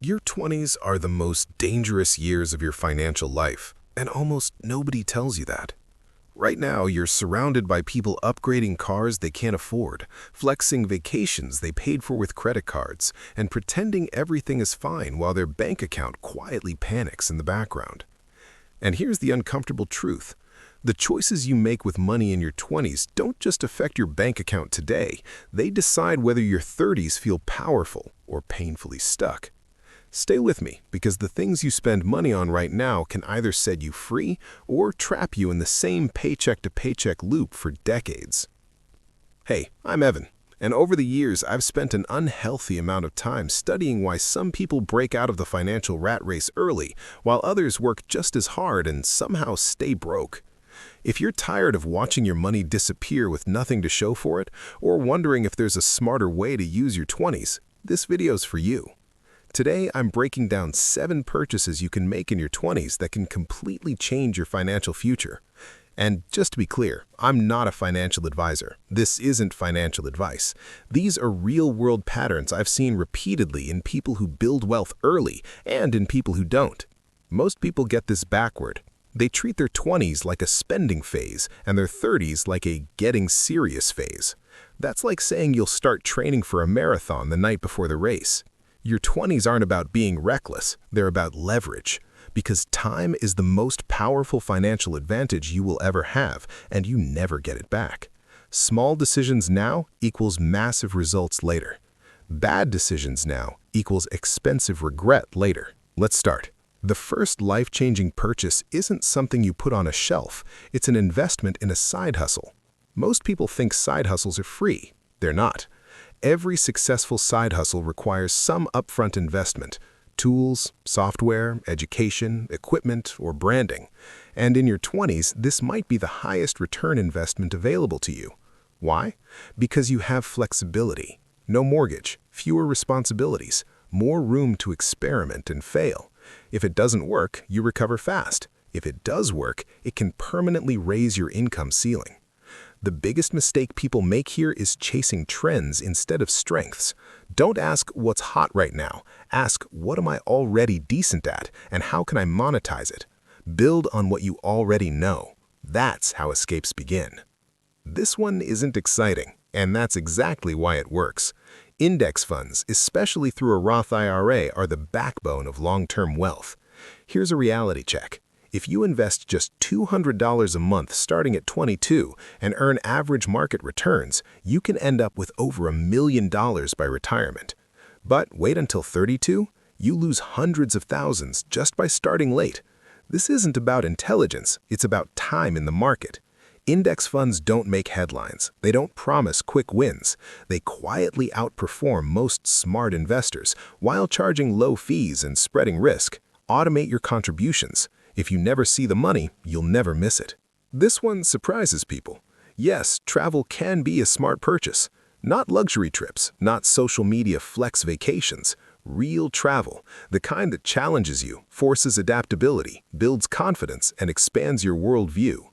Your 20s are the most dangerous years of your financial life, and almost nobody tells you that. Right now, you're surrounded by people upgrading cars they can't afford, flexing vacations they paid for with credit cards, and pretending everything is fine while their bank account quietly panics in the background. And here's the uncomfortable truth. The choices you make with money in your 20s don't just affect your bank account today, they decide whether your 30s feel powerful or painfully stuck. Stay with me, because the things you spend money on right now can either set you free or trap you in the same paycheck-to-paycheck loop for decades. Hey, I'm Evan, and over the years I've spent an unhealthy amount of time studying why some people break out of the financial rat race early, while others work just as hard and somehow stay broke. If you're tired of watching your money disappear with nothing to show for it, or wondering if there's a smarter way to use your 20s, this video's for you. Today, I'm breaking down 7 purchases you can make in your 20s that can completely change your financial future. And just to be clear, I'm not a financial advisor. This isn't financial advice. These are real-world patterns I've seen repeatedly in people who build wealth early and in people who don't. Most people get this backward. They treat their 20s like a spending phase and their 30s like a getting serious phase. That's like saying you'll start training for a marathon the night before the race. Your 20s aren't about being reckless, they're about leverage. Because time is the most powerful financial advantage you will ever have, and you never get it back. Small decisions now equals massive results later. Bad decisions now equals expensive regret later. Let's start. The first life-changing purchase isn't something you put on a shelf, it's an investment in a side hustle. Most people think side hustles are free. They're not. Every successful side hustle requires some upfront investment: tools, software, education, equipment, or branding. And in your 20s, this might be the highest return investment available to you. Why? Because you have flexibility. No mortgage, fewer responsibilities, more room to experiment and fail. If it doesn't work, you recover fast. If it does work, it can permanently raise your income ceiling. The biggest mistake people make here is chasing trends instead of strengths. Don't ask what's hot right now. Ask what am I already decent at and how can I monetize it? Build on what you already know. That's how escapes begin. This one isn't exciting, and that's exactly why it works. Index funds, especially through a Roth IRA, are the backbone of long-term wealth. Here's a reality check. If you invest just $200 a month starting at 22 and earn average market returns, you can end up with over $1 million by retirement. But wait until 32, you lose hundreds of thousands just by starting late. This isn't about intelligence, it's about time in the market. Index funds don't make headlines. They don't promise quick wins. They quietly outperform most smart investors while charging low fees and spreading risk. Automate your contributions. If you never see the money, you'll never miss it. This one surprises people. Yes, travel can be a smart purchase. Not luxury trips, not social media flex vacations. Real travel, the kind that challenges you, forces adaptability, builds confidence, and expands your worldview.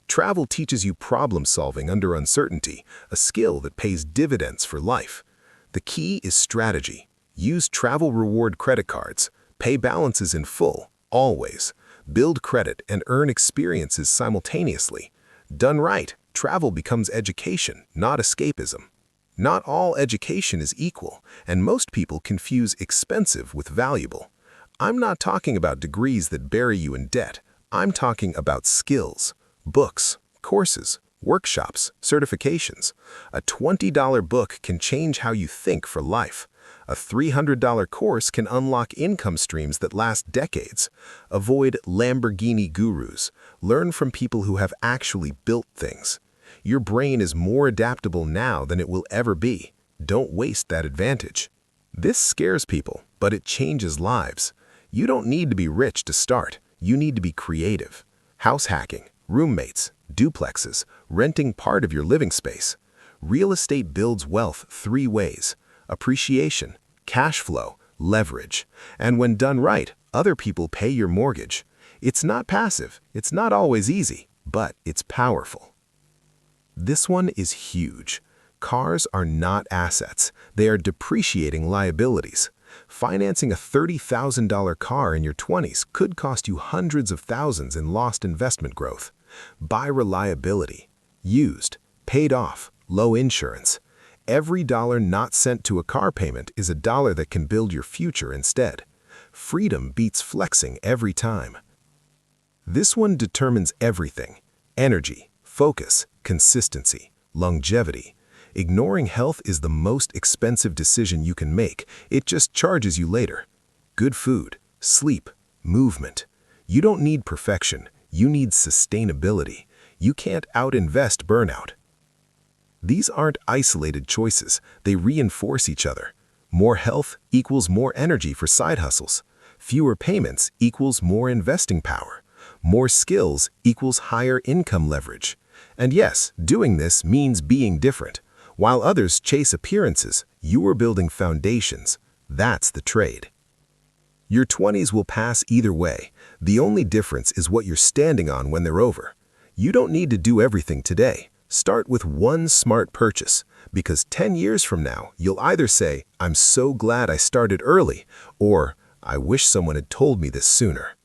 Travel teaches you problem solving under uncertainty, a skill that pays dividends for life. The key is strategy. Use travel reward credit cards. Pay balances in full, always. Build credit and earn experiences simultaneously. Done right, travel becomes education, not escapism. Not all education is equal, and most people confuse expensive with valuable. I'm not talking about degrees that bury you in debt. I'm talking about skills, books, courses, workshops, certifications. A $20 book can change how you think for life. A $300 course can unlock income streams that last decades. Avoid Lamborghini gurus. Learn from people who have actually built things. Your brain is more adaptable now than it will ever be. Don't waste that advantage. This scares people, but it changes lives. You don't need to be rich to start. You need to be creative. House hacking, roommates, duplexes, renting part of your living space. Real estate builds wealth 3 ways: appreciation, cash flow, leverage. And when done right, other people pay your mortgage. It's not passive, it's not always easy, but it's powerful. This one is huge. Cars are not assets, they are depreciating liabilities. Financing a $30,000 car in your 20s could cost you hundreds of thousands in lost investment growth. Buy reliability. Used, paid off, low insurance. Every dollar not sent to a car payment is a dollar that can build your future instead. Freedom beats flexing every time. This one determines everything: energy, focus, consistency, longevity. Ignoring health is the most expensive decision you can make. It just charges you later. Good food, sleep, movement. You don't need perfection. You need sustainability. You can't out-invest burnout. These aren't isolated choices. They reinforce each other. More health equals more energy for side hustles. Fewer payments equals more investing power. More skills equals higher income leverage. And yes, doing this means being different. While others chase appearances, you are building foundations. That's the trade. Your 20s will pass either way. The only difference is what you're standing on when they're over. You don't need to do everything today. Start with one smart purchase, because 10 years from now, you'll either say, "I'm so glad I started early," or "I wish someone had told me this sooner."